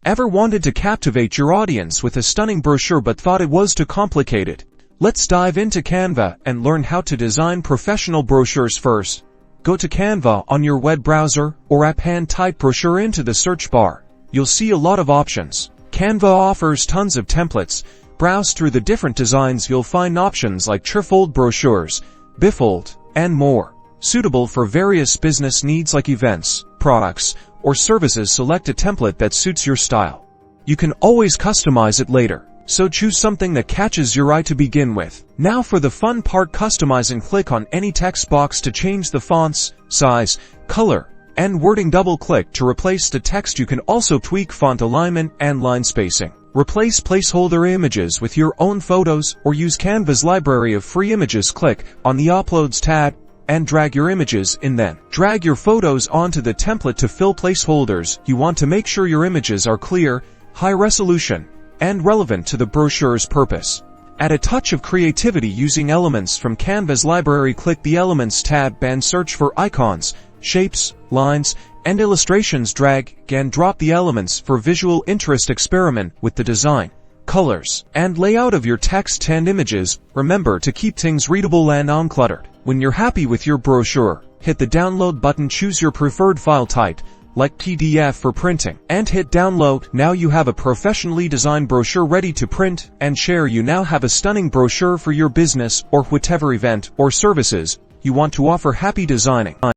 Ever wanted to captivate your audience with a stunning brochure but thought it was too complicated? Let's dive into Canva and learn how to design professional brochures first. Go to Canva on your web browser or app and type brochure into the search bar. You'll see a lot of options. Canva offers tons of templates. Browse through the different designs. You'll find options like trifold brochures, bifold, and more. Suitable for various business needs like events, products, or services. Select a template that suits your style. You can always customize it later, so choose something that catches your eye to begin with. Now for the fun part, customizing. Click on any text box to change the font's size, color, and wording. Double-click to replace the text. You can also tweak font alignment and line spacing. Replace placeholder images with your own photos or use Canva's library of free images. Click on the Uploads tab and drag your images in, then drag your photos onto the template to fill placeholders. You want to make sure your images are clear, high resolution, and relevant to the brochure's purpose. Add a touch of creativity using elements from Canva's library. Click the Elements tab and search for icons, shapes, lines, and illustrations. Drag and drop the elements for visual interest. Experiment with the design, colors, and layout of your text and images. Remember to keep things readable and uncluttered. When you're happy with your brochure, hit the download button. Choose your preferred file type, like PDF for printing, and hit download. Now you have a professionally designed brochure ready to print and share. You now have a stunning brochure for your business or whatever event or services you want to offer. Happy designing!